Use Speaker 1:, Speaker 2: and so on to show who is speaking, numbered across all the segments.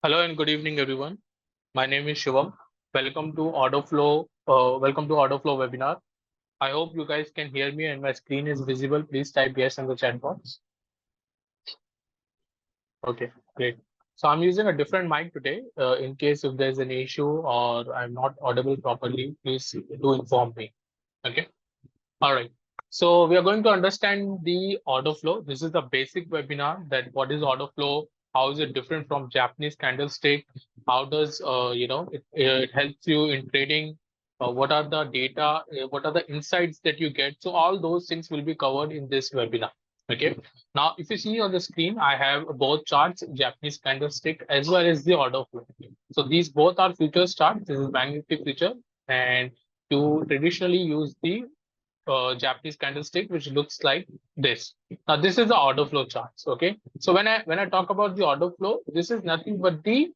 Speaker 1: Hello and good evening, everyone. My name is Shivam. Welcome to Order Flow. Welcome to Order Flow webinar. I hope you guys can hear me and my screen is visible. Please type yes in the chat box. Okay, great. So I'm using a different mic today. In case if there's an issue or I'm not audible properly, please do inform me. Okay. All right. So we are going to understand the order flow. This is the basic webinar that what is order flow, how is it different from Japanese candlestick, how does it helps you in trading, what are the data, what are the insights that you get. So all those things will be covered in this webinar. Okay. Now, if you see on the screen, I have both charts, Japanese candlestick as well as the order flow. So these both are futures charts. This is Bank Nifty future, and you traditionally use the Japanese candlestick, which looks like this. Now, this is the order flow charts. Okay, so when I talk about the order flow, this is nothing but the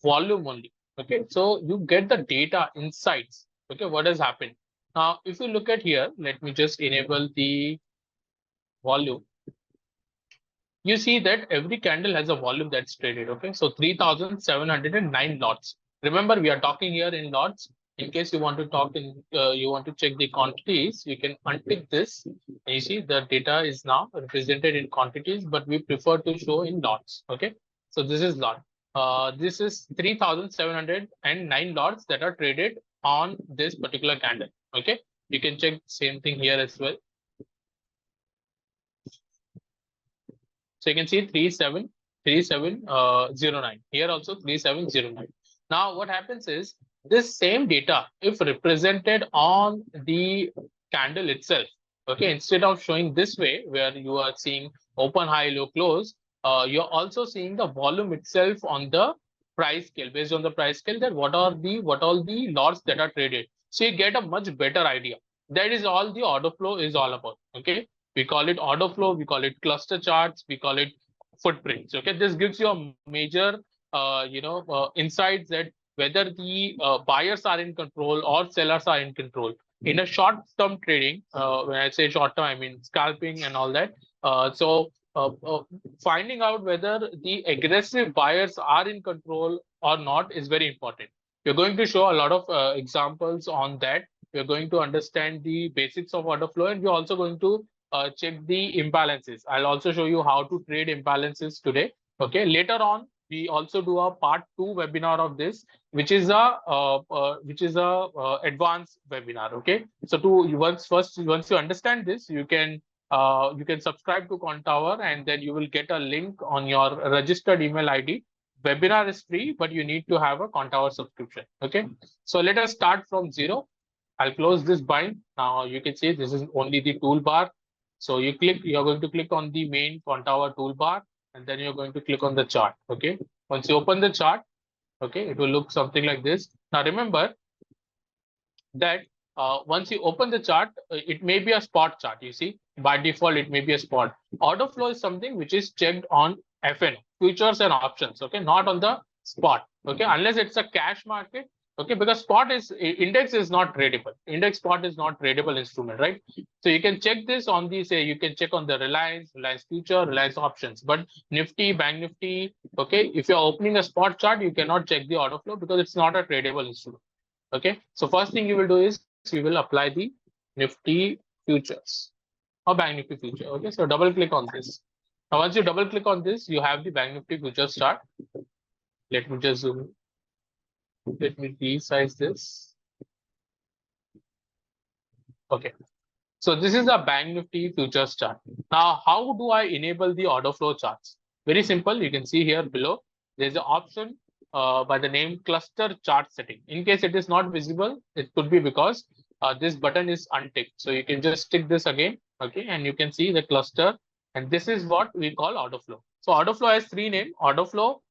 Speaker 1: volume only. Okay, so you get the data insights. Okay, what has happened now? If you look at here, let me just enable the volume. You see that every candle has a volume that's traded. Okay, so 3,709 lots. Remember, we are talking here in lots. In case you want to talk in, you want to check the quantities, you can untick this. And you see the data is now represented in quantities, but we prefer to show in lots. Okay, so this is lot. This is 3,709 lots that are traded on this particular candle. Okay, you can check same thing here as well. So you can see 373709. Here also 3709. Now what happens is this same data, if represented on the candle itself, okay, instead of showing this way where you are seeing open, high, low, close, you're also seeing the volume itself on the price scale. Based on the price scale, that what all the lots that are traded. So you get a much better idea. That is all the order flow is all about. Okay. We call it order flow, we call it cluster charts, we call it footprints. Okay, this gives you a major, insights that whether the buyers are in control or sellers are in control. In a short-term trading, when I say short-term, I mean scalping and all that. Finding out whether the aggressive buyers are in control or not is very important. We're going to show a lot of examples on that. We're going to understand the basics of order flow, and we're also going to check the imbalances. I'll also show you how to trade imbalances today. Okay, later on we also do a part 2 webinar of this, which is a advanced webinar. Okay, so once you understand this, you can subscribe to Quantower, and then you will get a link on your registered email ID. Webinar is free, but you need to have a Quantower subscription. Okay, so let us start from zero. I'll close this bind. Now you can see this is only the toolbar. So you're going to click on the main Quantower toolbar, and then you're going to click on the chart. Okay. Once you open the chart, okay, it will look something like this. Now remember that once you open the chart, it may be a spot chart. You see, by default, it may be a spot. Order flow is something which is checked on FN, futures and options. Okay, not on the spot. Okay, unless it's a cash market. Okay, because index is not tradable. Index spot is not tradable instrument, right? So you can check this on the, say, you can check on the Reliance future, Reliance options, but Nifty, Bank Nifty. Okay, if you're opening a spot chart, you cannot check the order flow because it's not a tradable instrument. Okay, so first thing you will do is you will apply the Nifty futures or Bank Nifty future. Okay, so double click on this. Now once you double click on this, you have the Bank Nifty futures chart. Let me just zoom. Let me resize this. Okay, so this is a Bank Nifty futures chart. Now, how do I enable the order flow charts? Very simple. You can see here below, there's an option by the name cluster chart setting. In case it is not visible, it could be because this button is unticked. So you can just tick this again. Okay, and you can see the cluster. And this is what we call order flow. So order flow has three names: order flow,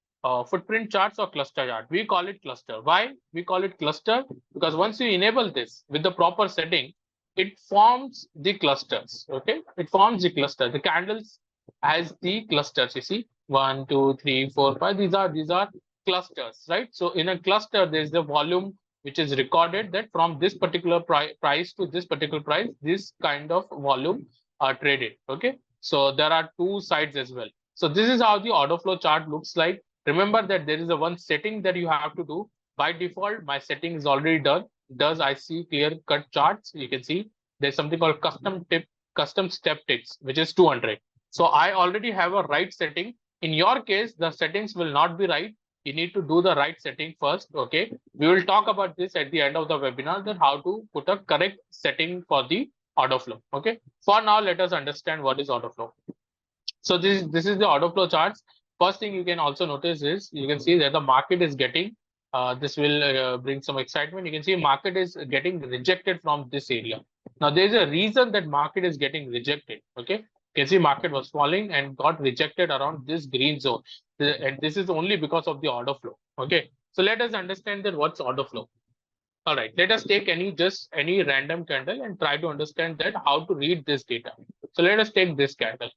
Speaker 1: footprint charts, or cluster chart. We call it cluster. Why we call it cluster? Because once you enable this with the proper setting, it forms the clusters. Okay, it forms the cluster. The candles as the clusters. You see, 1, 2, 3, 4, 5. These are clusters, right? So in a cluster, there's the volume which is recorded that from this particular price to this particular price, this kind of volume are traded. Okay, so there are two sides as well. So this is how the order flow chart looks like. Remember that there is a one setting that you have to do. By default, my setting is already done. Does I see clear cut charts? You can see there's something called custom step ticks, which is 200. So I already have a right setting. In your case, the settings will not be right. You need to do the right setting first. Okay. We will talk about this at the end of the webinar, that how to put a correct setting for the order flow. Okay. For now, let us understand what is order flow. So this is the order flow charts. First thing you can also notice is you can see that the market is getting this will bring some excitement. You can see market is getting rejected from this area. Now there's a reason that market is getting rejected. Okay, you can see market was falling and got rejected around this green zone, and this is only because of the order flow. Okay, so let us understand that what's order flow. All right, let us take any random candle and try to understand that how to read this data. So let us take this candle.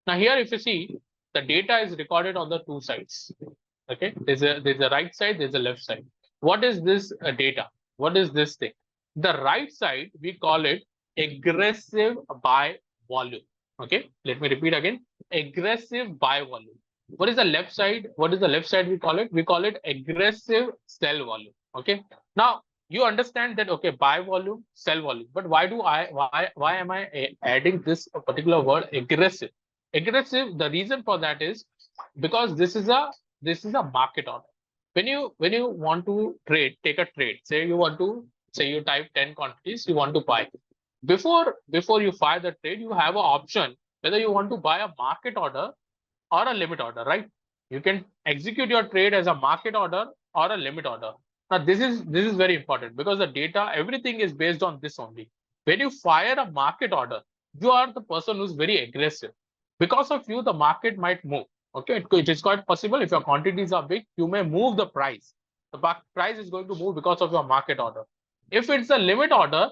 Speaker 1: Now here, if you see, the data is recorded on the two sides. Okay, there's a right side, there's a left side. What is this data? What is this thing? The right side, we call it aggressive buy volume. Okay, let me repeat again, aggressive buy volume. What is the left side? What is the left side? We call it aggressive sell volume. Okay, now you understand that, okay, buy volume, sell volume, but why am I adding this particular word aggressive? Aggressive, the reason for that is because this is a market order. When you want to take a trade, say you type 10 quantities, you want to buy. Before you fire the trade, you have an option whether you want to buy a market order or a limit order, right? You can execute your trade as a market order or a limit order. Now this is very important because the data, everything is based on this only. When you fire a market order, you are the person who's very aggressive. Because of you, the market might move. Okay, it is quite possible if your quantities are big, you may move the price. The price is going to move because of your market order. If it's a limit order,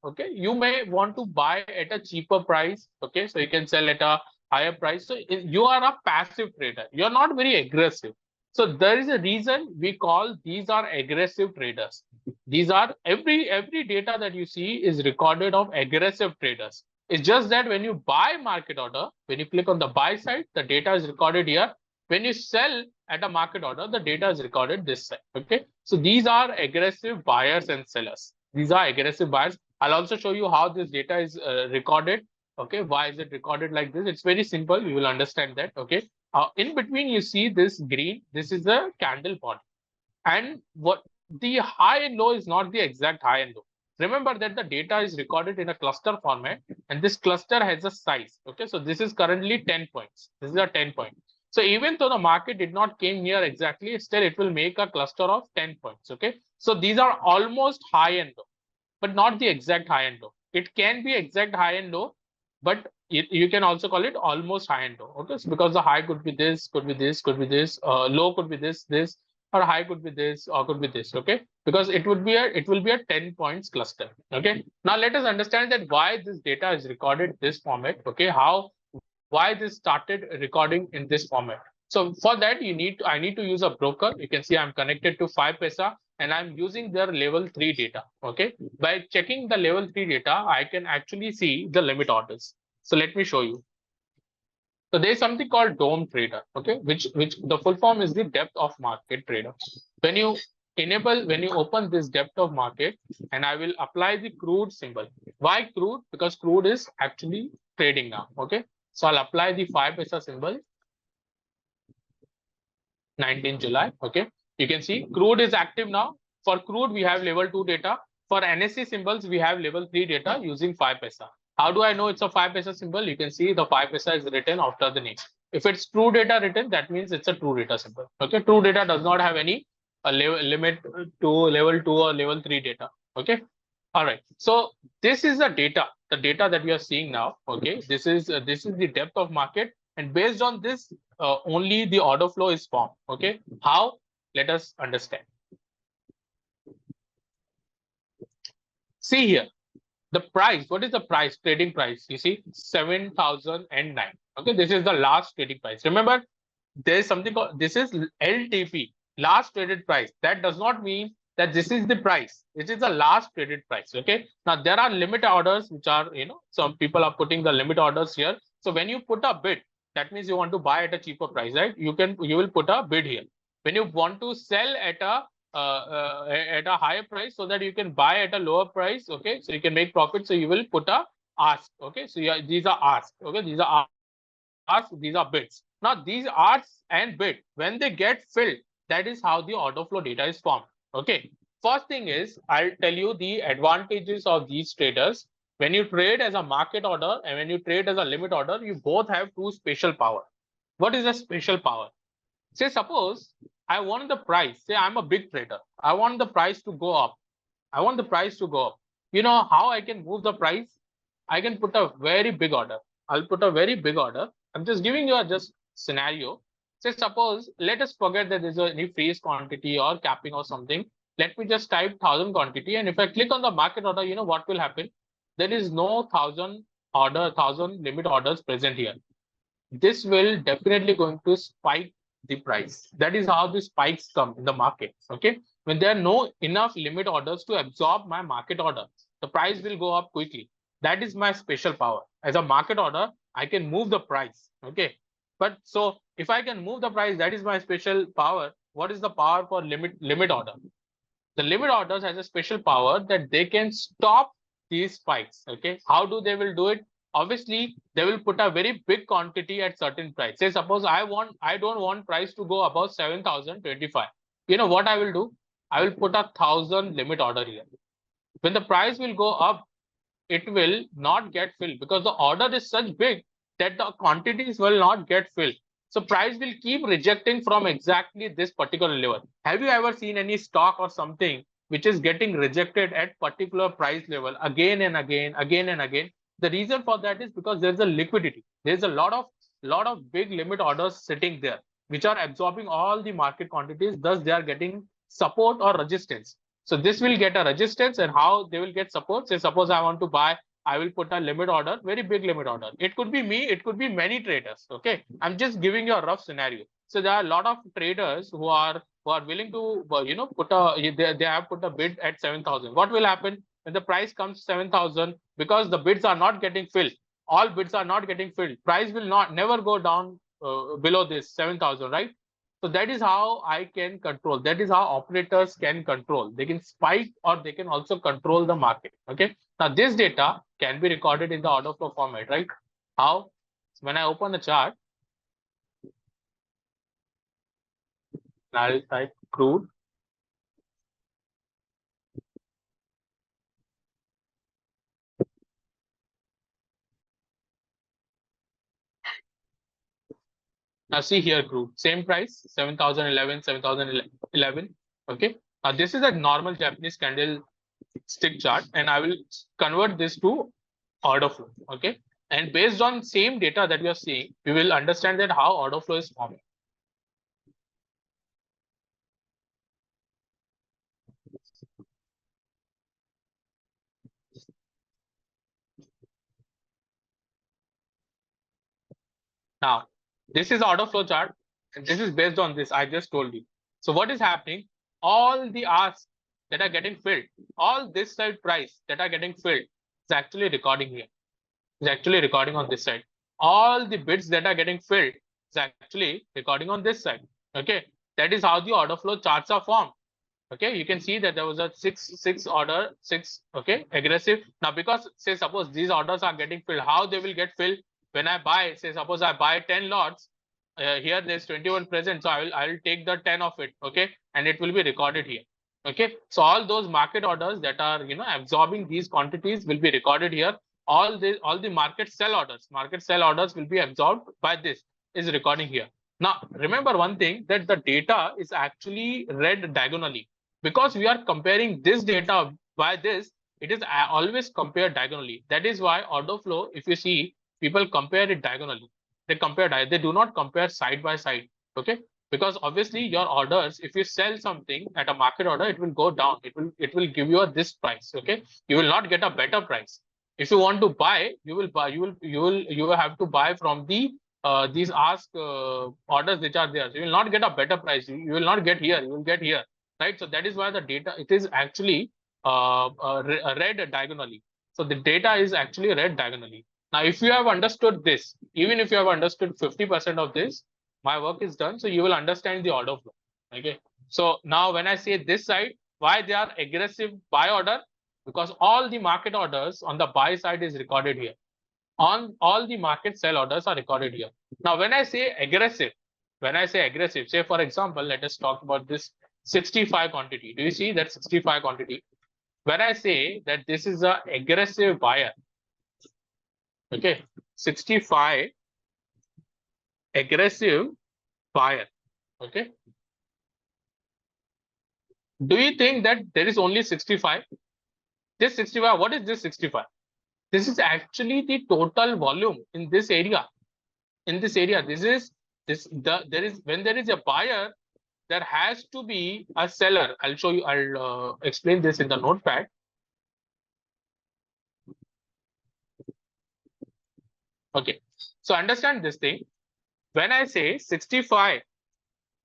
Speaker 1: okay, you may want to buy at a cheaper price. Okay, so you can sell at a higher price. So you are a passive trader. You're not very aggressive. So there is a reason we call these are aggressive traders. These are every data that you see is recorded of aggressive traders. It's just that when you buy market order, when you click on the buy side, the data is recorded here. When you sell at a market order, the data is recorded this side. Okay, so these are aggressive buyers and sellers. These are aggressive buyers. I'll also show you how this data is recorded. Okay, why is it recorded like this? It's very simple. You will understand that. Okay, in between you see this green. This is a candle body, and what the high and low is not the exact high and low. Remember that the data is recorded in a cluster format, and this cluster has a size. Okay, so this is currently 10 points. This is a 10 point. So even though the market did not came here exactly, still it will make a cluster of 10 points. Okay, so these are almost high and low, but not the exact high and low. It can be exact high and low, but you can also call it almost high and low. Okay, so because the high could be this, could be this, could be this, low could be this, or high could be this, or could be this. Okay, because it will be a 10 points cluster. Okay, now let us understand that why this data is recorded this format. Okay, why this started recording in this format. So for that, I need to use a broker. You can see I'm connected to 5paisa and I'm using their level 3 data. Okay, by checking the level 3 data, I can actually see the limit orders. So let me show you. So there's something called DOM trader. Okay, which the full form is the depth of market trader. When you open this depth of market, and I will apply the crude symbol. Why crude? Because crude is actually trading now. Okay, so I'll apply the 5paisa symbol. 19 July. Okay, you can see crude is active now. For crude, we have level 2 data. For NSE symbols, we have level 3 data using 5paisa. How do I know it's a 5paisa symbol? You can see the 5paisa is written after the name. If it's true data written, that means it's a true data symbol. Okay, true data does not have any limit to level 2 or level 3 data. Okay, all right. So this is the data that we are seeing now. Okay, this is the depth of market, and based on this, only the order flow is formed. Okay, how? Let us understand. See here, the price. What is the price? Trading price. You see, 7,009. Okay, this is the last trading price. Remember, there is something called, this is LTP, last traded price. That does not mean that this is the price. This is the last traded price. Okay, now there are limit orders which are, some people are putting the limit orders here. So when you put a bid, that means you want to buy at a cheaper price, right? You will put a bid here. When you want to sell at a higher price so that you can buy at a lower price, okay, so you can make profit, so you will put a ask. Okay, so yeah, these are ask. Okay, these are ask, these are bids. Now these asks and bid, when they get filled, that is how the order flow data is formed. Okay, first thing is, I'll tell you the advantages of these traders. When you trade as a market order and when you trade as a limit order, you both have two special power. What is a special power? Say suppose I want the price, say I'm a big trader, I want the price to go up. I want the price to go up. You know how I can move the price? I can put a very big order. I'll put a very big order. I'm just giving you a just scenario. Say suppose, let us forget that there's any freeze quantity or capping or something. Let me just type 1,000 quantity, and if I click on the market order, you know what will happen? There is no 1,000 limit orders present here. This will definitely going to spike the price. That is how the spikes come in the market. Okay, when there are no enough limit orders to absorb my market order, the price will go up quickly. That is my special power. As a market order, I can move the price. Okay, but so if I can move the price, that is my special power. What is the power for limit order? The limit orders has a special power that they can stop these spikes. Okay, how do they will do it? Obviously, they will put a very big quantity at certain price. Say suppose I don't want price to go above 7,025. You know what I will do? I will put 1,000 limit order here. When the price will go up, it will not get filled because the order is such big that the quantities will not get filled. So price will keep rejecting from exactly this particular level. Have you ever seen any stock or something which is getting rejected at particular price level again and again, again and again? The reason for that is because there's a liquidity. There's a lot of big limit orders sitting there, which are absorbing all the market quantities. Thus, they are getting support or resistance. So this will get a resistance, and how they will get support. Say suppose I want to buy, I will put a limit order, very big limit order. It could be me, it could be many traders. Okay, I'm just giving you a rough scenario. So there are a lot of traders who are willing to put a they have put a bid at 7,000. What will happen when the price comes to 7,000? Because the bids are not getting filled, all bids are not getting filled. Price will not never go down below this 7,000, right? So that is how I can control. That is how operators can control. They can spike or they can also control the market. Okay. Now this data can be recorded in the order flow format, right? How? When I open the chart, I'll type crude. Now see here, crude, same price, 7,011, 7,011. Okay. Now this is a normal Japanese candlestick chart, and I will convert this to order flow. Okay. And based on same data that we are seeing, we will understand that how order flow is formed. Now, this is order flow chart, and this is based on this I just told you. So what is happening? All the asks that are getting filled, all this side price that are getting filled is actually recording here. Is actually recording on this side. All the bids that are getting filled is actually recording on this side. Okay, that is how the order flow charts are formed. Okay, you can see that there was a six order, six, okay, aggressive. Now because say suppose these orders are getting filled, how they will get filled? When I buy, say suppose I buy 10 lots, here there's 21 present, so I will take the 10 of it, okay, and it will be recorded here. Okay, so all those market orders that are absorbing these quantities will be recorded here. All the market sell orders will be absorbed by this, is recording here. Now remember one thing, that the data is actually read diagonally. Because we are comparing this data by this, it is always compared diagonally. That is why order flow, if you see, people compare it diagonally. They do not compare side by side. Okay, because obviously your orders, if you sell something at a market order, it will go down. It will give you this price. Okay, you will not get a better price. If you want to buy, you will have to buy from these ask orders which are there. So you will not get a better price. You will not get here. You will get here, right? So that is why the data, it is actually read diagonally. So the data is actually read diagonally. Now, if you have understood this, even if you have understood 50% of this, my work is done. So you will understand the order flow. Okay. So now when I say this side, why they are aggressive buy order? Because all the market orders on the buy side is recorded here. On all the market sell orders are recorded here. Now, when I say aggressive, say for example, let us talk about this 65 quantity. Do you see that 65 quantity? When I say that this is a aggressive buyer, okay, 65 aggressive buyer, okay. Do you think that there is only 65? This 65, what is this 65? This is actually the total volume in this area. In this area, when there is a buyer, there has to be a seller. I'll show you, I'll explain this in the notepad. Okay, so understand this thing. When I say 65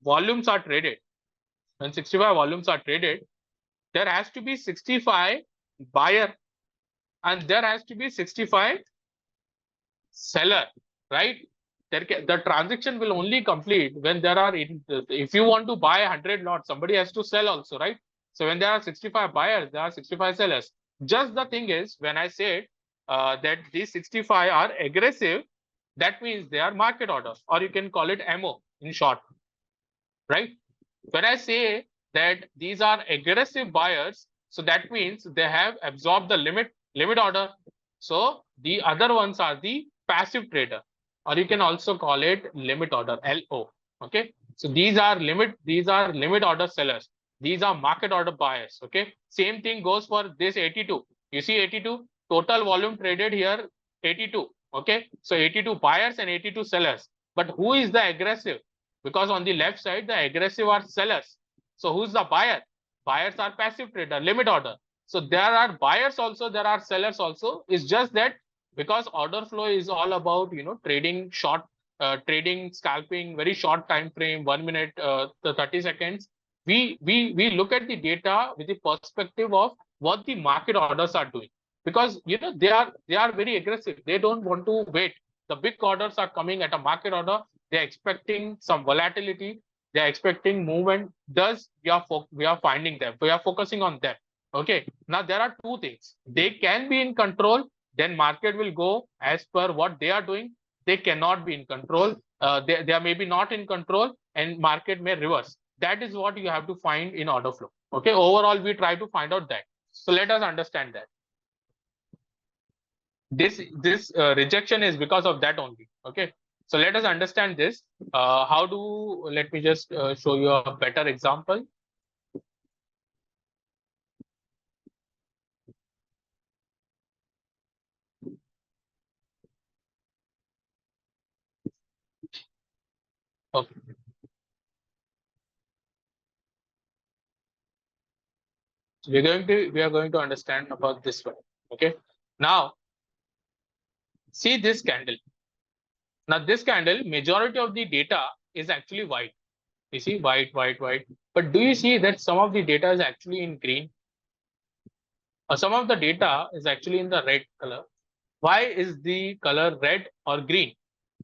Speaker 1: volumes are traded, when 65 volumes are traded, there has to be 65 buyer and there has to be 65 seller, right? The transaction will only complete when there are, if you want to buy 100 lots, somebody has to sell also, right? So when there are 65 buyers, there are 65 sellers. Just the thing is, when I said that these 65 are aggressive, that means they are market orders, or you can call it MO in short, right? When I say that these are aggressive buyers, so that means they have absorbed the limit order. So the other ones are the passive trader, or you can also call it limit order, LO. Okay, so these are limit order sellers. These are market order buyers. Okay, same thing goes for this 82. You see 82 total volume traded here, 82. Okay, so 82 buyers and 82 sellers. But who is the aggressive? Because on the left side, the aggressive are sellers. So who's the buyer? Buyers are passive trader, limit order. So there are buyers also, there are sellers also. It's just that because order flow is all about, trading short, trading, scalping, very short time frame, 1 minute, 30 seconds. We look at the data with the perspective of what the market orders are doing, because they are very aggressive. They don't want to wait. The big orders are coming at a market order. They're expecting some volatility. They're expecting movement. Thus, we are finding them. We are focusing on them. Okay. Now there are two things. They can be in control. Then market will go as per what they are doing. They cannot be in control. They are maybe not in control, and market may reverse. That is what you have to find in order flow. Okay. Overall, we try to find out that. So let us understand that. This rejection is because of that only. Okay. So let us understand this. Let me just show you a better example. Okay. So we are going to understand about this one. Okay. Now see this candle. Now this candle, majority of the data is actually white. You see white. But do you see that some of the data is actually in green? Or some of the data is actually in the red color. Why is the color red or green?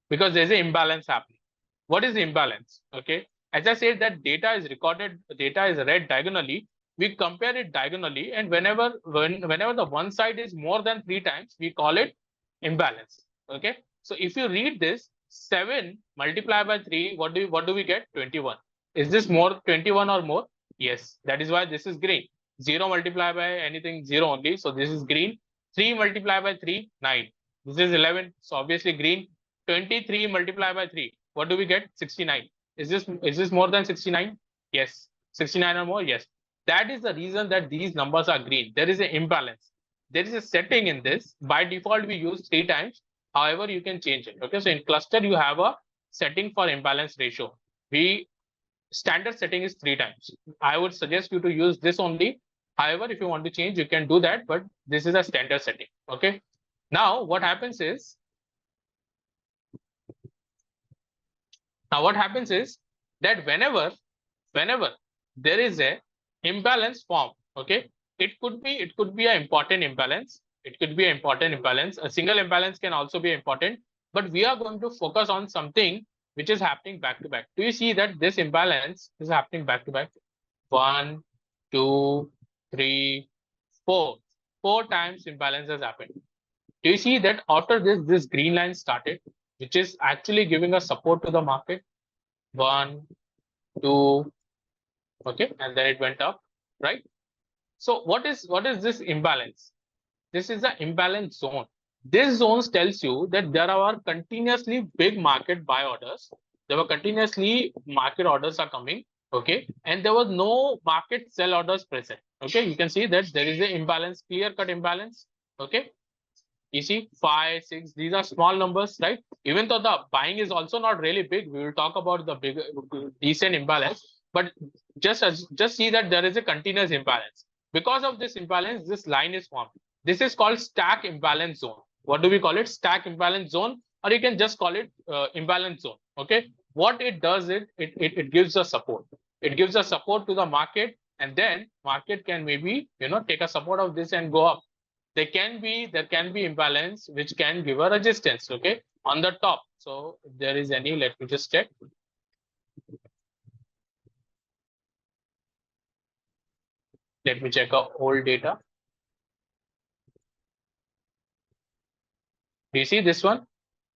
Speaker 1: Because there's an imbalance happening. What is the imbalance? Okay. As I said, that data is recorded, data is read diagonally. We compare it diagonally, and whenever the one side is more than 3 times, we call it imbalance. Okay. So if you read this, 7 multiplied by 3, what do we get? 21. Is this more 21 or more? Yes. That is why this is green. 0 multiplied by anything, 0 only. So this is green. 3 multiplied by 3, 9. This is 11. So obviously green. 23 multiplied by 3. What do we get? 69. Is this more than 69? Yes. 69 or more? Yes. That is the reason that these numbers are green. There is an imbalance. There is a setting in this. By default, we use 3 times. However, you can change it. Okay. So in cluster, you have a setting for imbalance ratio. Standard setting is 3 times. I would suggest you to use this only. However, if you want to change, you can do that. But this is a standard setting. Okay. Now, what happens is that whenever there is a imbalance form, okay, it could be an important imbalance. It could be an important imbalance. A single imbalance can also be important, but we are going to focus on something which is happening back to back. Do you see that this imbalance is happening back to back? 1, 2, 3, 4. 4 times imbalance has happened. Do you see that after this green line started, which is actually giving a support to the market? 1, 2, okay, and then it went up, right? So what is this imbalance? This is the imbalance zone. This zone tells you that there are continuously big market buy orders. There were continuously market orders are coming, okay, and there was no market sell orders present. Okay, you can see that there is an imbalance, clear-cut imbalance. Okay, you see 5, 6, these are small numbers, right? Even though the buying is also not really big, we will talk about the big decent imbalance, but just see that there is a continuous imbalance. Because of this imbalance, this line is formed. This is called stack imbalance zone. What do we call it? Stack imbalance zone, or you can just call it imbalance zone. Okay, what it does, it gives a support. It gives a support to the market, and then market can maybe take a support of this and go up. There can be imbalance which can give a resistance, okay, on the top. So if there is any, let me just check. Let me check our old data. Do you see this one?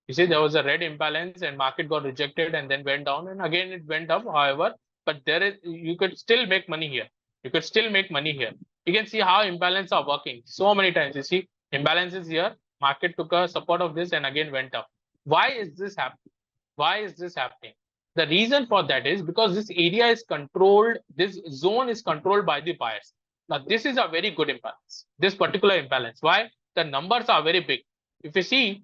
Speaker 1: You see there was a red imbalance and market got rejected and then went down and again it went up. However, but you could still make money here. You could still make money here. You can see how imbalance are working so many times. You see imbalances here. Market took a support of this and again went up. Why is this happening? Why is this happening? The reason for that is because this area is controlled. This zone is controlled by the buyers. Now this is a very good imbalance. This particular imbalance. Why? The numbers are very big. If you see,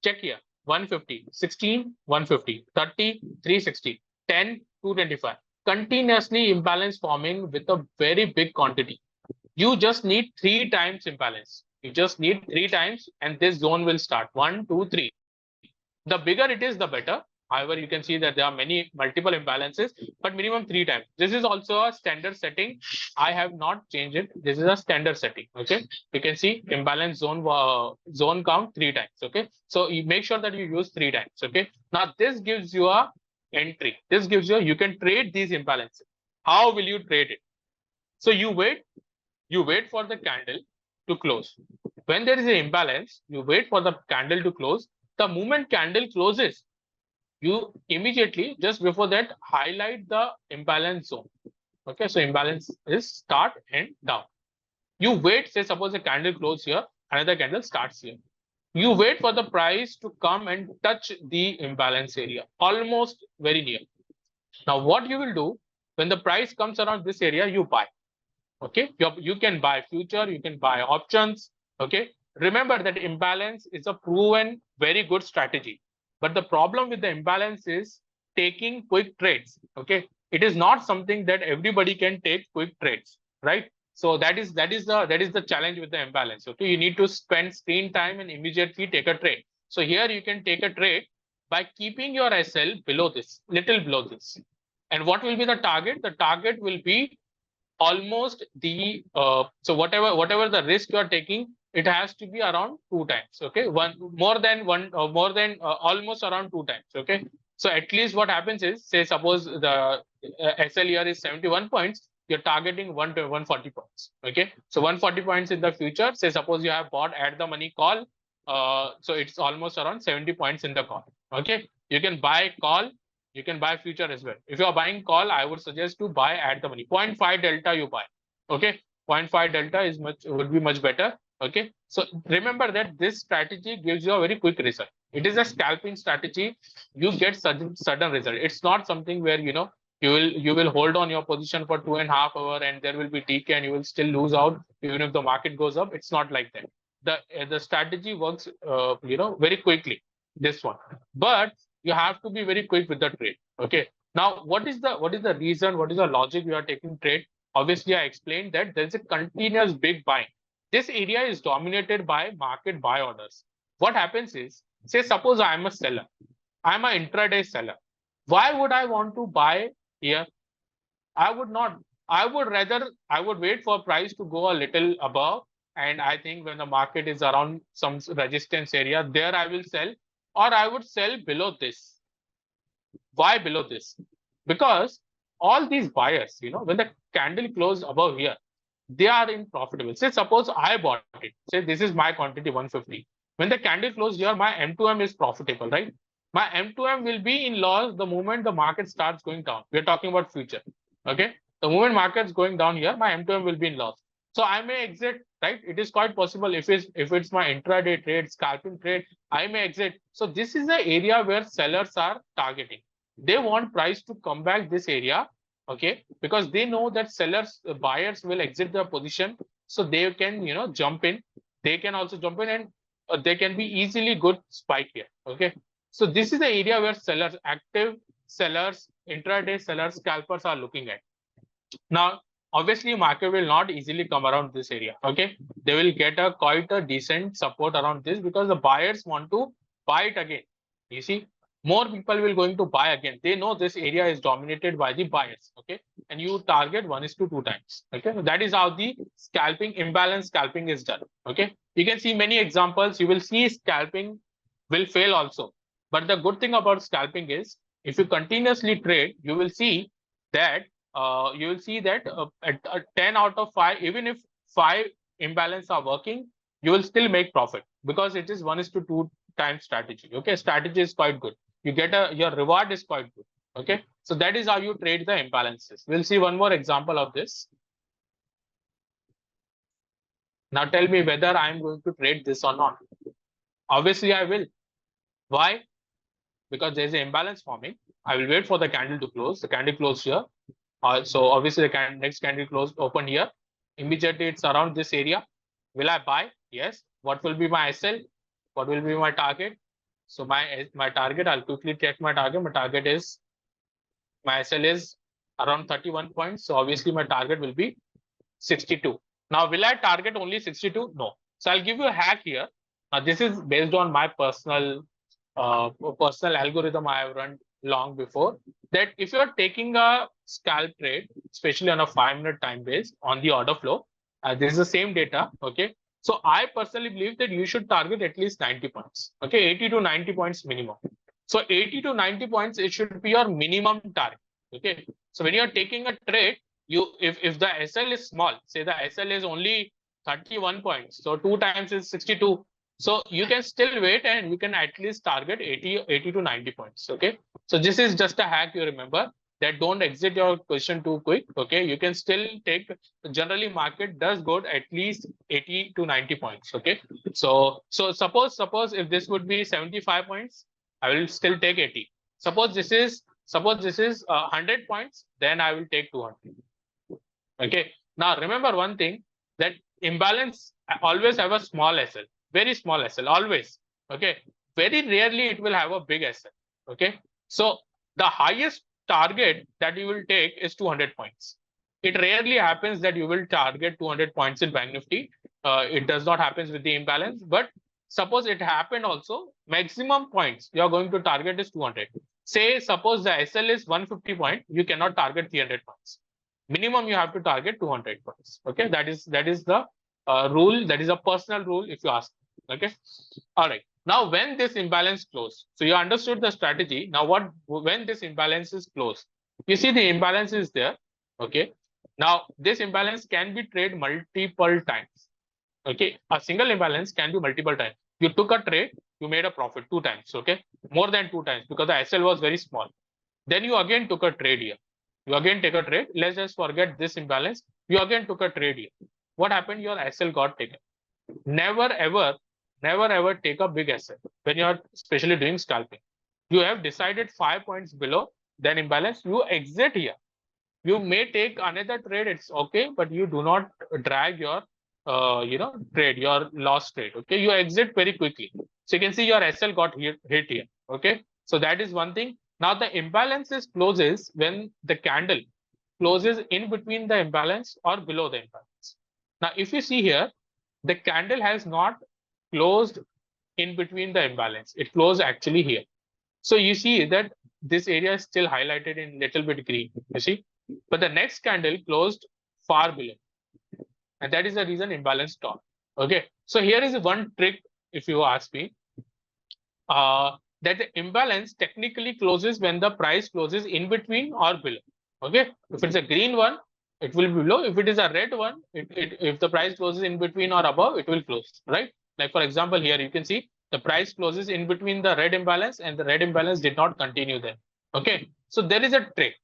Speaker 1: check here. 150, 16, 150, 30, 360, 10, 225. Continuously imbalance forming with a very big quantity. You just need 3 times imbalance. You just need 3 times and this zone will start. 1, 2, 3. The bigger it is, the better. However, you can see that there are multiple imbalances, but minimum 3 times. This is also a standard setting. I have not changed it. This is a standard setting. Okay, you can see imbalance zone count 3 times. Okay, so you make sure that you use 3 times. Okay, now this gives you a entry. This gives you can trade these imbalances. How will you trade it? So you wait for the candle to close. When there is an imbalance, you wait for the candle to close. The moment candle closes, you immediately just before that highlight the imbalance zone. Okay, so imbalance is start and down. You wait, say suppose a candle close here, another candle starts here. You wait for the price to come and touch the imbalance area, almost very near. Now what you will do, when the price comes around this area, you buy. Okay, you can buy future, you can buy options. Okay, remember that imbalance is a proven very good strategy, but the problem with the imbalance is taking quick trades. Okay, it is not something that everybody can take quick trades, right? So that is the challenge with the imbalance. Okay, you need to spend screen time and immediately take a trade. So here you can take a trade by keeping your SL below this, little below this. And what will be the target? The target will be almost the so whatever the risk you are taking, it has to be around 2 times. Okay, more than almost around 2 times. Okay, so at least what happens is, say suppose the SL here is 71 points, you're targeting 140 points. Okay, so 140 points in the future, say suppose you have bought at the money call, so it's almost around 70 points in the call. Okay, you can buy call, you can buy future as well. If you are buying call, I would suggest to buy at the money. 0.5 delta you buy. Okay, 0.5 delta is would be much better. Okay, so remember that this strategy gives you a very quick result. It is a scalping strategy. You get sudden result. It's not something where you will hold on your position for 2.5 hours and there will be decay and you will still lose out even if the market goes up. It's not like that. The strategy works very quickly, this one, but you have to be very quick with the trade. Okay, now what is the reason, what is the logic you are taking trade? Obviously I explained that there's a continuous big buying. This area is dominated by market buy orders. What happens is, say suppose I am a seller, I am an intraday seller. Why would I want to buy here? I would not. I would wait for price to go a little above and I think when the market is around some resistance area, there I will sell, or I would sell below this. Why below this? Because all these buyers, when the candle closed above here, they are in profitable. Say suppose I bought it. Say this is my quantity 150. When the candle closed here, my M2M is profitable, right? My M2M will be in loss the moment the market starts going down. We are talking about future. Okay. The moment market's going down here, my M2M will be in loss. So I may exit, right? It is quite possible if it's my intraday trade, scalping trade, I may exit. So this is the area where sellers are targeting. They want price to come back this area, okay, because they know that buyers will exit their position, so they can jump in. They can also jump in, and they can be easily good spike here. Okay, so this is the area where sellers, active sellers, intraday sellers, scalpers are looking at. Now, obviously, market will not easily come around this area. Okay, they will get quite a decent support around this because the buyers want to buy it again. You see, more people will going to buy again. They know this area is dominated by the buyers. Okay, and you target 1:2 times. Okay, that is how the scalping, imbalance scalping is done. Okay, you can see many examples. You will see scalping will fail also. But the good thing about scalping is if you continuously trade, you will see that at 10 out of 5, even if 5 imbalance are working, you will still make profit because it is 1:2 times strategy. Okay, strategy is quite good. You get your reward is quite good. Okay, so that is how you trade the imbalances. We'll see one more example of this. Now tell me whether I'm going to trade this or not. Obviously, I will. Why? Because there's an imbalance forming. I will wait for the candle to close. The candle closed here. So obviously the next candle closed open here. Immediately it's around this area. Will I buy? Yes. What will be my SL? What will be my target? So my target, I'll quickly check my target. My SL is around 31 points. So obviously my target will be 62. Now, will I target only 62? No. So I'll give you a hack here. This is based on my personal algorithm I have run long before, that if you're taking a scalp trade, especially on a 5-minute time base on the order flow, this is the same data. Okay. So I personally believe that you should target at least 90 points. Okay. 80 to 90 points minimum. So 80 to 90 points, it should be your minimum target. Okay. So when you're taking a trade, if the SL is small, say the SL is only 31 points, so 2 times is 62. So you can still wait and you can at least target 80 to 90 points. Okay. So this is just a hack, you remember that don't exit your position too quick. Okay. You can still take, generally market does go at least 80 to 90 points. Okay. So suppose if this would be 75 points, I will still take 80. Suppose this is 100 points, then I will take 200. Okay. Now remember one thing, that imbalance always have a small SL. Very small SL, always. Okay. Very rarely it will have a big SL. Okay. So the highest target that you will take is 200 points. It rarely happens that you will target 200 points in Bank Nifty. It does not happen with the imbalance, but suppose it happened also, maximum points you are going to target is 200. Say, suppose the SL is 150 point, you cannot target 300 points. Minimum you have to target 200 points. Okay, that is the rule. That is a personal rule if you ask. Okay, all right. Now when this imbalance close, so you understood the strategy. Now when this imbalance is closed, you see the imbalance is there. Okay, now this imbalance can be traded multiple times. Okay, a single imbalance can be multiple times. You took a trade, you made a profit 2 times. Okay, more than 2 times because the SL was very small. Then you again took a trade here. You again take a trade. Let's just forget this imbalance. You again took a trade here. What happened? Your SL got taken. Never ever take a big SL when you are especially doing scalping. You have decided 5 points below, then imbalance. You exit here. You may take another trade. It's okay, but you do not drag your trade, your lost trade. Okay, you exit very quickly. So you can see your SL got hit here. Okay, so that is one thing. Now the imbalances closes when the candle closes in between the imbalance or below the imbalance. Now, if you see here, the candle has not closed in between the imbalance. It closed actually here. So you see that this area is still highlighted in little bit green. You see, but the next candle closed far below, and that is the reason imbalance stopped. Okay, so here is one trick, if you ask me, that the imbalance technically closes when the price closes in between or below. Okay, if it's a green one, it will be below. If it is a red one, if the price closes in between or above, it will close, right? Like for example, here you can see the price closes in between the red imbalance, and the red imbalance did not continue there. Okay, so there is a trick.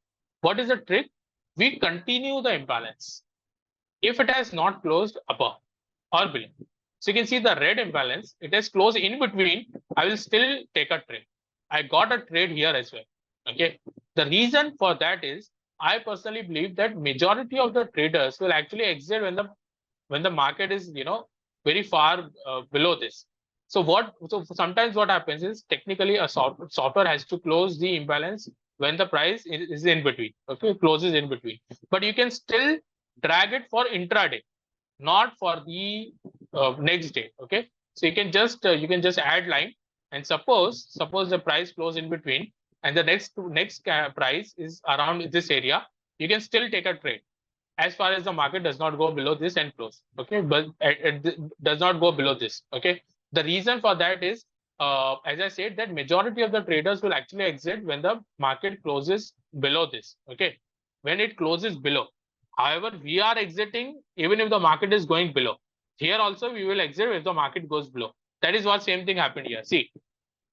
Speaker 1: What is the trick? We continue the imbalance if it has not closed above or below. So you can see the red imbalance, it has closed in between. I will still take a trade. I got a trade here as well. Okay. The reason for that is I personally believe that majority of the traders will actually exit when the market is very far below this. So sometimes what happens is technically a software has to close the imbalance when the price is in between. Okay, closes in between, but you can still drag it for intraday, not for the next day. Okay, so you can just add line, and suppose the price close in between, and the next price is around this area. You can still take a trade as far as the market does not go below this and close. Okay, but it does not go below this. Okay, the reason for that is, as I said, that majority of the traders will actually exit when the market closes below this. Okay, when it closes below. However, we are exiting even if the market is going below. Here also we will exit if the market goes below. That is what same thing happened here. See,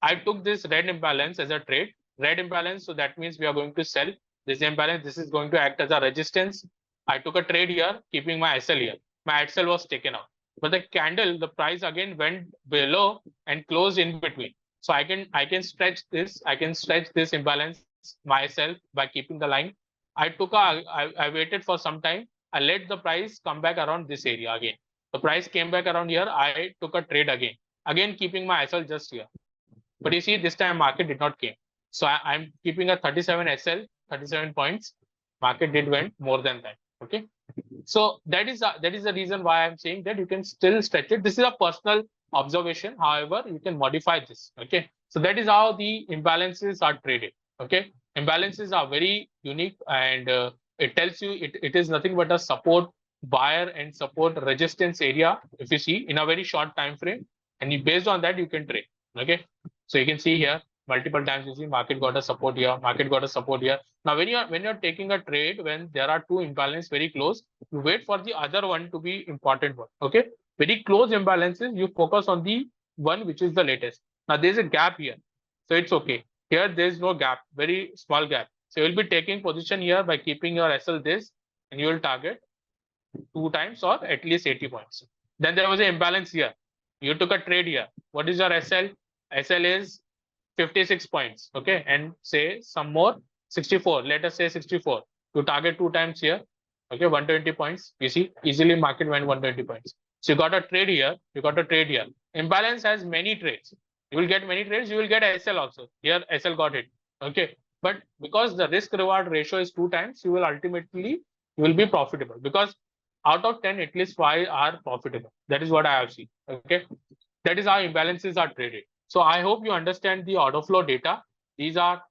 Speaker 1: I took this red imbalance as a trade, red imbalance. So that means we are going to sell this imbalance. This is going to act as a resistance. I took a trade here, keeping my SL here. My SL was taken out, but the candle, the price again went below and closed in between. So I can stretch this. I can stretch this imbalance myself by keeping the line. I waited for some time. I let the price come back around this area again. The price came back around here. I took a trade again keeping my SL just here. But you see, this time market did not came. So I'm keeping a 37 SL, 37 points. Market did went more than that. Okay. So that is the reason why I'm saying that you can still stretch it. This is a personal observation. However, you can modify this. Okay. So that is how the imbalances are traded. Okay. Imbalances are very unique, and it tells you it is nothing but a support buyer and support resistance area. If you see in a very short time frame, and based on that you can trade. Okay. So you can see here multiple times you see market got a support here, market got a support here. Now when you're taking a trade, when there are two imbalance very close, you wait for the other one to be important one. Okay, very close imbalances, you focus on the one which is the latest. Now there's a gap here, so it's okay. Here there's no gap, very small gap. So you'll be taking position here by keeping your SL this, and you will target 2 times or at least 80 points. Then there was an imbalance here. You took a trade here. What is your SL? SL is 56 points. Okay, and say some more 64. Let us say 64. You target 2 times here. Okay, 120 points. You see, easily market went 120 points. So you got a trade here. You got a trade here. Imbalance has many trades. You will get many trades. You will get SL also. Here SL got it. Okay, but because the risk reward ratio is 2 times, you will ultimately be profitable, because out of 10, at least 5 are profitable. That is what I have seen. Okay, that is how imbalances are traded. So I hope you understand the order flow data. These are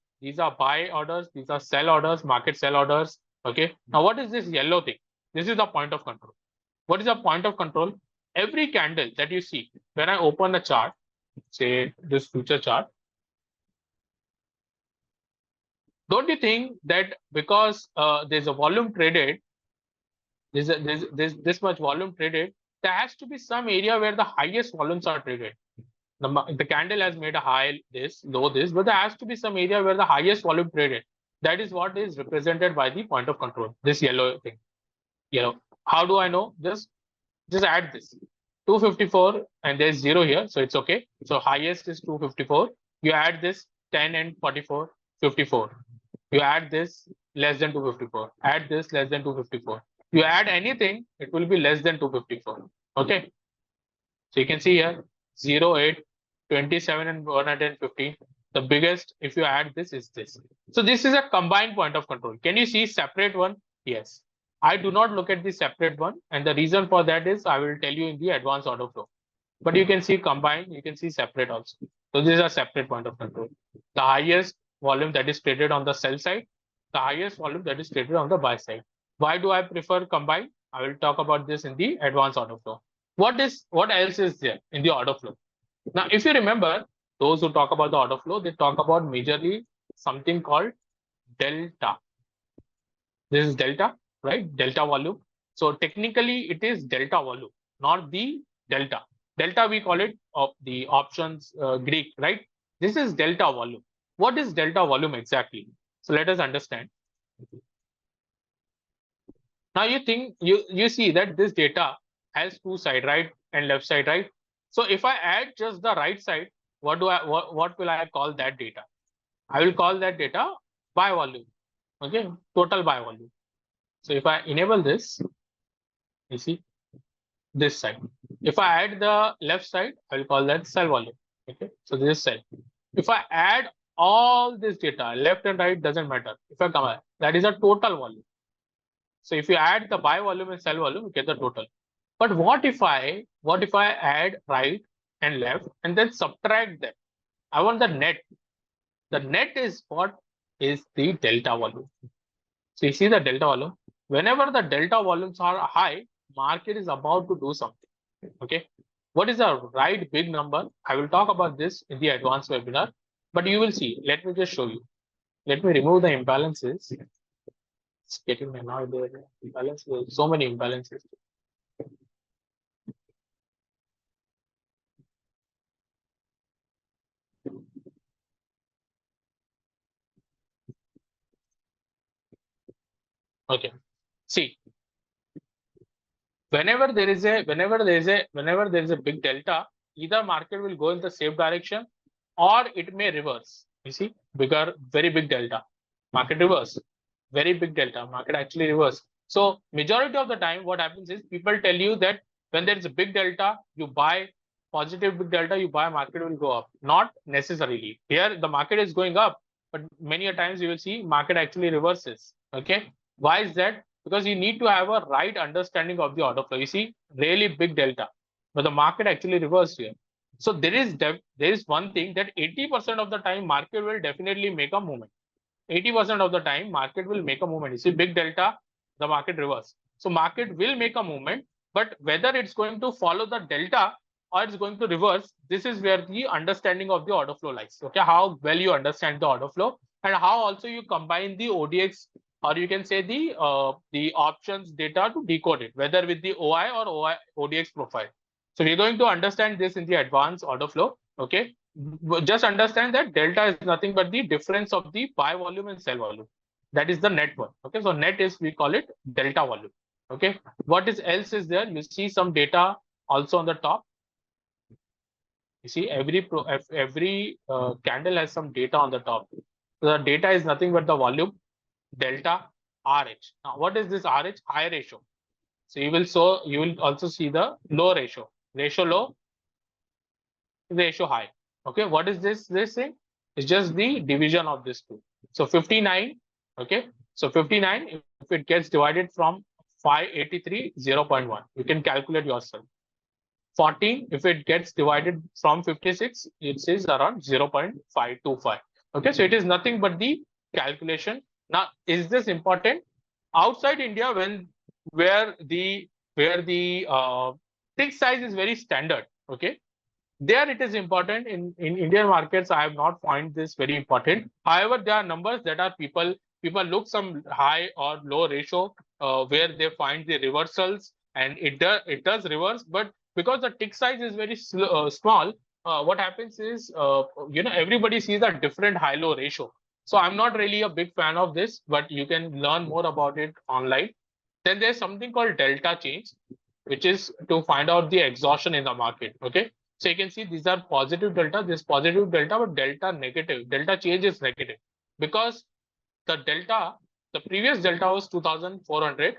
Speaker 1: buy orders, these are sell orders, market sell orders. Okay. Now what is this yellow thing? This is the point of control. What is the point of control? Every candle that you see, when I open a chart, say this future chart, don't you think that because there's a volume traded, there's this much volume traded, there has to be some area where the highest volumes are traded. The candle has made a high this, low this, but there has to be some area where the highest volume traded. That is what is represented by the point of control, this yellow thing. How do I know? Just add this 254, and there's 0 here, so it's okay. So highest is 254. You add this 10 and 44, 54. You add this less than 254. Add this less than 254. You add anything, it will be less than 254. Okay. So you can see here 0, 8, 27, and 115. The biggest, if you add this, is this. So this is a combined point of control. Can you see separate one? Yes. I do not look at the separate one, and the reason for that is I will tell you in the advanced order flow. But you can see combined, you can see separate also. So this is a separate point of control. The highest volume that is traded on the sell side, the highest volume that is traded on the buy side. Why do I prefer combined? I will talk about this in the advanced order flow. What else is there in the order flow? Now, if you remember, those who talk about the order flow, they talk about majorly something called delta. This is delta, right? Delta volume. So technically, it is delta volume, not the delta. Delta, we call it of the options Greek, right? This is delta volume. What is delta volume exactly? So let us understand. Now you think you see that this data has two sides, right and left side, right? So if I add just the right side, what will I call that data? I will call that data by volume. Okay, total by volume. So if I enable this, you see this side. If I add the left side, I will call that cell volume. Okay, so this is cell. If I add all this data, left and right doesn't matter. If I come, that is a total volume. So if you add the by volume and cell volume, you get the total. But what if I add right and left and then subtract them? I want the net. The net is what is the delta volume. So you see the delta volume. Whenever the delta volumes are high, market is about to do something. Okay. What is the right big number? I will talk about this in the advanced webinar, but you will see. Let me just show you. Let me remove the imbalances. It's getting annoyed there. Imbalances, so many imbalances. Okay. See, whenever there is a big delta, either market will go in the same direction or it may reverse. You see, very big delta, market reverse, very big delta, market actually reverse. So majority of the time, what happens is people tell you that when there is a big delta, you buy positive big delta, you buy, market will go up. Not necessarily. Here the market is going up, but many a times you will see market actually reverses. Okay, why is that? Because you need to have a right understanding of the order flow. You see, really big delta, but the market actually reversed here. So there is one thing that 80% of the time market will definitely make a movement. 80% of the time market will make a movement. You see big delta, the market reverse. So market will make a movement, but whether it's going to follow the delta or it's going to reverse, this is where the understanding of the order flow lies. Okay, how well you understand the order flow and how also you combine the ODX, or you can say the options data to decode it, whether with the OI or ODX profile. So we're going to understand this in the advanced order flow. Okay, just understand that delta is nothing but the difference of the buy volume and sell volume. That is the net one. Okay, so net is, we call it delta volume. Okay, what is else is there? You see some data also on the top. You see every candle has some data on the top. So the data is nothing but the volume, delta, RH. Now what is this RH? High ratio. So you will also see the low ratio. Ratio low, ratio high. Okay, what is this thing? It's just the division of this two. So 59. Okay, so 59, if it gets divided from 583, 0.1, you can calculate yourself. 14, if it gets divided from 56, it is around 0.525. Okay, so it is nothing but the calculation. Now, is this important? Outside India, where the tick size is very standard, okay, there it is important. In Indian markets, I have not found this very important. However, there are numbers that are people look some high or low ratio where they find the reversals, and it does reverse. But because the tick size is very small, what happens is everybody sees a different high low ratio. So I'm not really a big fan of this, but you can learn more about it online. Then there's something called delta change, which is to find out the exhaustion in the market. Okay, so you can see these are positive delta, this positive delta, but delta negative. Delta change is negative because the previous delta was 2,400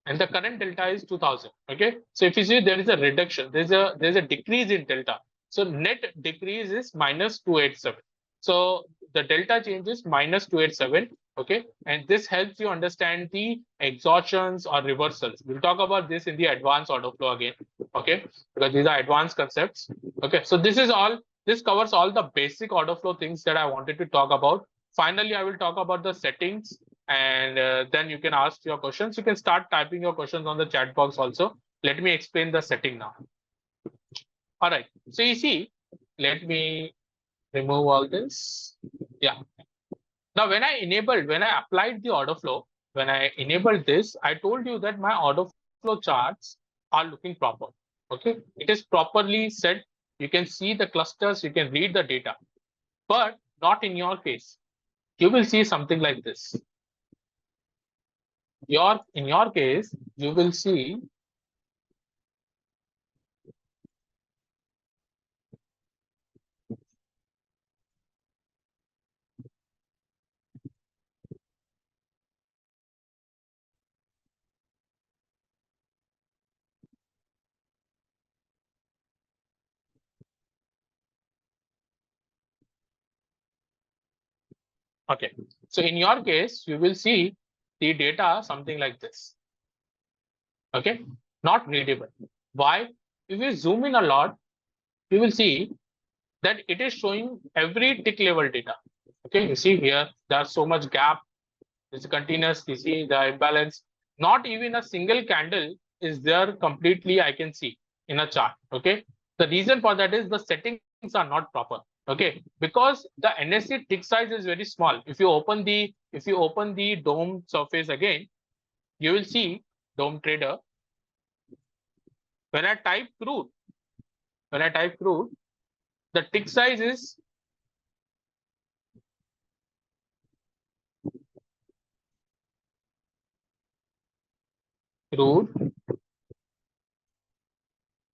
Speaker 1: and the current delta is 2,000. Okay, so if you see there is a reduction, there's a decrease in delta. So net decrease is minus 287. So the delta change is minus 287. Okay, and this helps you understand the exhaustions or reversals. We'll talk about this in the advanced order flow again. Okay, because these are advanced concepts. Okay, so this covers all the basic order flow things that I wanted to talk about. Finally, I will talk about the settings and then you can ask your questions. You can start typing your questions on the chat box also. Let me explain the setting now. All right. So you see, let me remove all this. Yeah. Now, when I applied the order flow, when I enabled this, I told you that my order flow charts are looking proper. Okay. It is properly set. You can see the clusters, you can read the data, but not in your case. You will see something like this. In your case, you will see okay. So in your case, you will see the data something like this. Okay, not readable. Why? If you zoom in a lot, you will see that it is showing every tick level data. Okay, you see here, there's so much gap. It's continuous. You see the imbalance. Not even a single candle is there completely. I can see in a chart. Okay, the reason for that is the settings are not proper. Okay, because the NSE tick size is very small. If you open the DOM surface again, you will see DOM trader. When I type crude, the tick size is crude.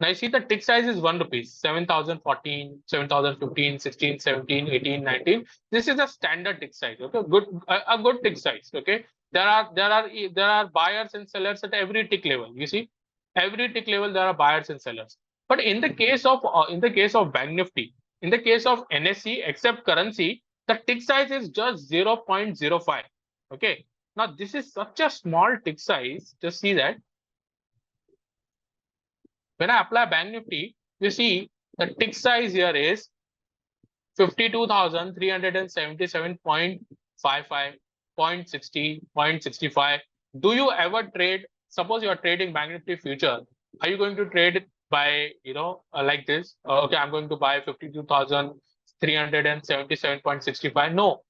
Speaker 1: Now you see the tick size is 1 rupees, 7,014, 7,015, 16, 17, 18, 19. This is a standard tick size. Okay, a good tick size. Okay, there are buyers and sellers at every tick level. You see, every tick level there are buyers and sellers. But in the case of Bank Nifty, in the case of NSE, except currency, the tick size is just 0.05. Okay, now this is such a small tick size. Just see that. When I apply Bank Nifty, you see the tick size here is 52,377.55, 0.60, 0.65. Do you ever trade? Suppose you are trading Bank Nifty future. Are you going to trade by, like this? Okay, I'm going to buy 52,377.65. No.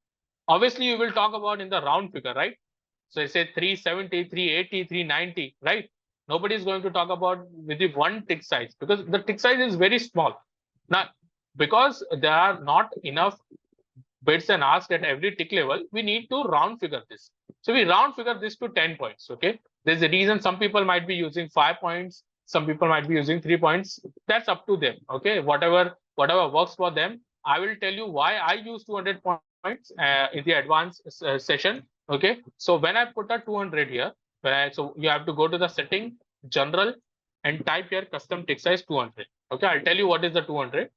Speaker 1: Obviously, you will talk about in the round figure, right? So I say 370, 380, 390, right? Nobody is going to talk about with the one tick size because the tick size is very small. Now, because there are not enough bids and asks at every tick level, we need to round figure this. So we round figure this to 10 points. Okay. There's a reason some people might be using 5 points, some people might be using 3 points. That's up to them. Okay. Whatever works for them. I will tell you why I use 200 points in the advanced session. Okay. So when I put a 200 here, so you have to go to the setting, general, and type here custom tick size 200. Okay. I'll tell you what is the 200.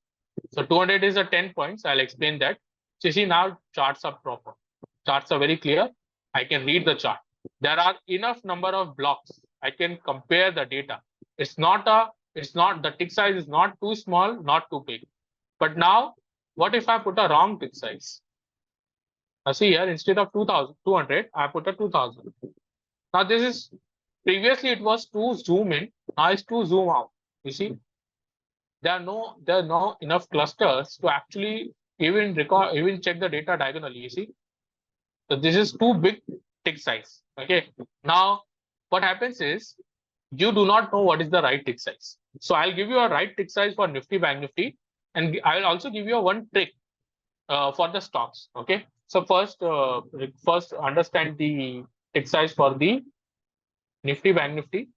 Speaker 1: So 200 is a 10 points. I'll explain that. So you see now charts are proper. Charts are very clear. I can read the chart. There are enough number of blocks. I can compare the data. The tick size is not too small, not too big. But now, what if I put a wrong tick size? Now see here, instead of 200, I put a 2000. Now this is, previously it was to zoom in, now it's to zoom out. You see, there are no enough clusters to actually even check the data diagonally. You see, so this is too big tick size. Okay, now what happens is you do not know what is the right tick size. So I'll give you a right tick size for Nifty, Bank Nifty, and I will also give you a one trick for the stocks. Okay, so first understand the tick size for the Nifty, Bank Nifty.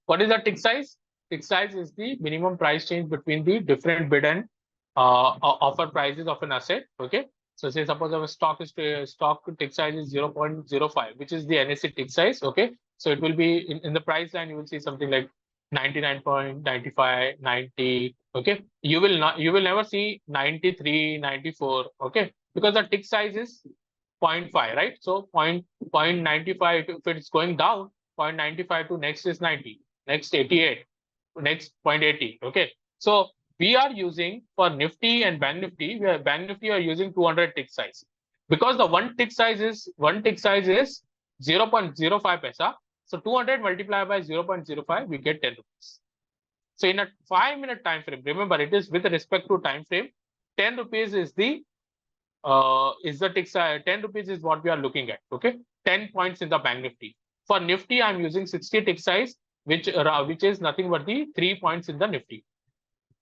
Speaker 1: What is the tick size? Tick size is the minimum price change between the different bid and offer prices of an asset. Okay. So say suppose our stock tick size is 0.05, which is the NSE tick size. Okay. So it will be in the price line, you will see something like 99.95, 90. Okay. You will never see 93, 94. Okay. Because the tick size is 0.5, right? So 0.95, if it's going down, 0.95 to next is 90, next 88, next 0.80. Okay. So we are using for Nifty and Bank Nifty, Bank Nifty are using 200 tick size because the one tick size is 0.05 paisa. So 200 multiplied by 0.05, we get 10 rupees. So in a 5-minute time frame, remember it is with respect to time frame, 10 rupees is the tick size. 10 rupees is what we are looking at. Okay, 10 points in the Bank Nifty. For Nifty, I'm using 60 tick size, which is nothing but the 3 points in the Nifty.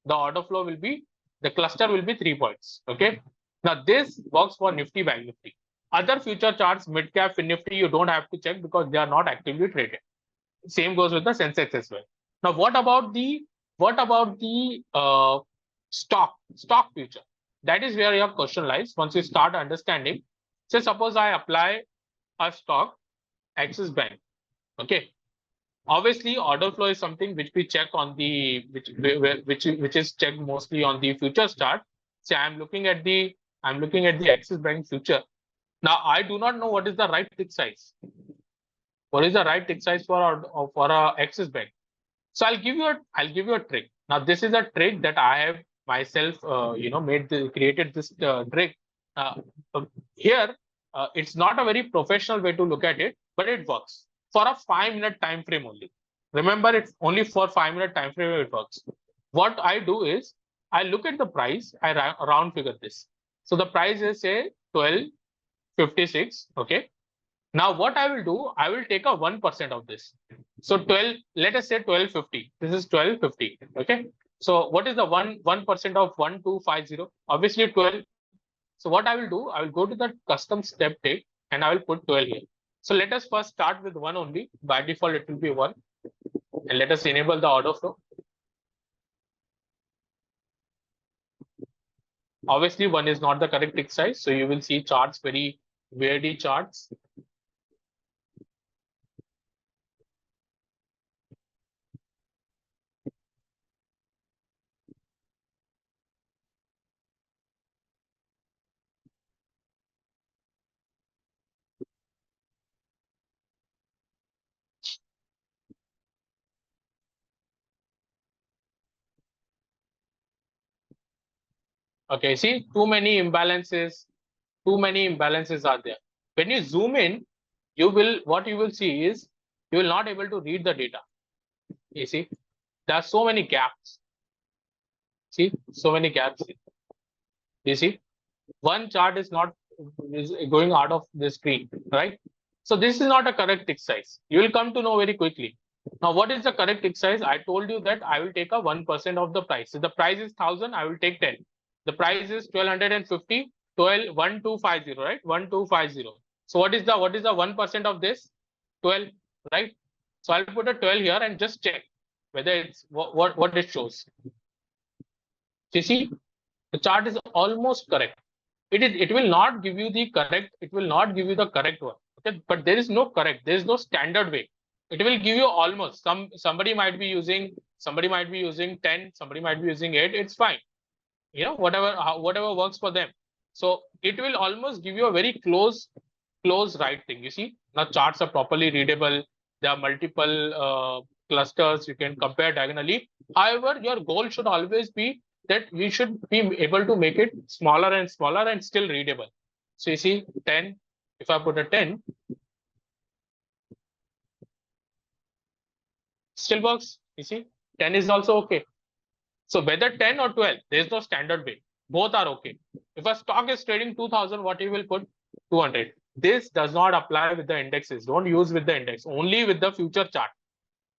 Speaker 1: The order flow will be, the cluster will be 3 points. Okay. Now this works for Nifty, Bank Nifty. Other future charts, mid cap, fin Nifty, you don't have to check because they are not actively traded. Same goes with the Sensex as well. Now, what about the stock future? That is where your question lies. Once you start understanding, say suppose I apply a stock, Axis Bank. Okay. Obviously, order flow is something which we check on the which is checked mostly on the future chart. Say I'm looking at the Axis Bank future. Now I do not know what is the right tick size. What is the right tick size for a Axis Bank? So I'll give you a trick. Now this is a trick that I have myself created this trick. Here it's not a very professional way to look at it, but it works for a 5-minute time frame only. Remember, it's only for 5-minute time frame it works. What I do is I look at the price, I round figure this. So the price is say 12.56. Okay. Now what I will do, I will take a 1% of this. So 12, let us say 12.50. This is 12.50. Okay. So what is the 1% of 1250? Obviously 12. So what I will do, I will go to the custom step take and I will put 12 here. So let us first start with 1 only. By default, it will be 1. And let us enable the order flow. Obviously, 1 is not the correct tick size. So you will see charts, very weirdy charts. Okay, see, too many imbalances are there. When you zoom in, what you will see is you will not able to read the data. You see, there are so many gaps. See, so many gaps. You see, one chart is going out of the screen, right? So this is not a correct tick size. You will come to know very quickly. Now, what is the correct tick size? I told you that I will take a 1% of the price. If the price is 1,000, I will take 10. The price is 1250, 1250, right? 1250. So what is the 1% of this? 12, right? So I'll put a 12 here and just check whether it's what it shows. You see, the chart is almost correct. It will not give you the correct, one. Okay, but there is no correct, there is no standard way. It will give you almost. Somebody might be using 10, somebody might be using 8. It's fine. You know, whatever works for them. So it will almost give you a very close right thing. You see, now charts are properly readable. There are multiple clusters. You can compare diagonally. However, your goal should always be that you should be able to make it smaller and smaller and still readable. So you see 10, if I put a 10, still works. You see, 10 is also okay. So whether 10 or 12, there is no standard way. Both are okay. If a stock is trading 2000, what you will put? 200. This does not apply with the indexes. Don't use with the index, only with the future chart.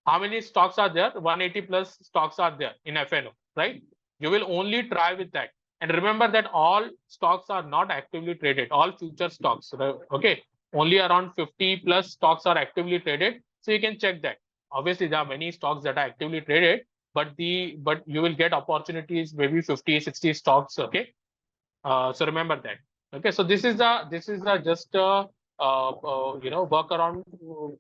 Speaker 1: How many stocks are there? 180 plus stocks are there in FNO, right? You will only try with that. And remember that all stocks are not actively traded, all future stocks, okay? Only around 50 plus stocks are actively traded. So you can check that. Obviously, there are many stocks that are actively traded, but you will get opportunities, maybe 50, 60 stocks, okay? So remember that. Okay, so this is just workaround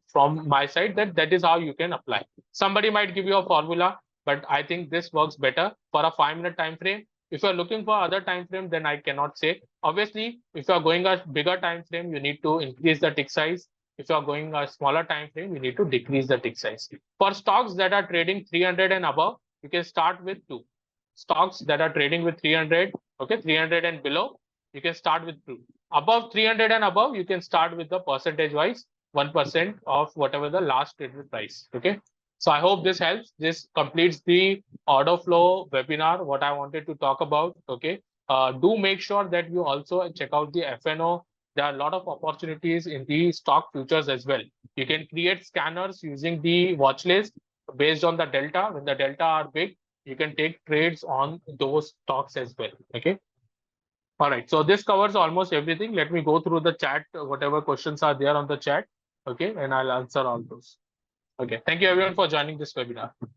Speaker 1: from my side that is how you can apply. Somebody might give you a formula, but I think this works better for a 5-minute time frame. If you're looking for other time frame, then I cannot say. Obviously, if you're going a bigger time frame, you need to increase the tick size. If you're going a smaller time frame, you need to decrease the tick size. For stocks that are trading 300 and above, you can start with 2. stocks that are trading with 300, okay, 300 and below, you can start with 2. Above 300 and above, you can start with the percentage wise 1% of whatever the last traded price. Okay. So I hope this helps. This completes the order flow webinar, what I wanted to talk about. Okay. Do make sure that you also check out the FNO. There are a lot of opportunities in the stock futures as well. You can create scanners using the watch list based on the delta. When the delta are big, you can take trades on those stocks as well. Okay. All right. So this covers almost everything. Let me go through the chat, whatever questions are there on the chat. Okay. And I'll answer all those. Okay. Thank you everyone for joining this webinar.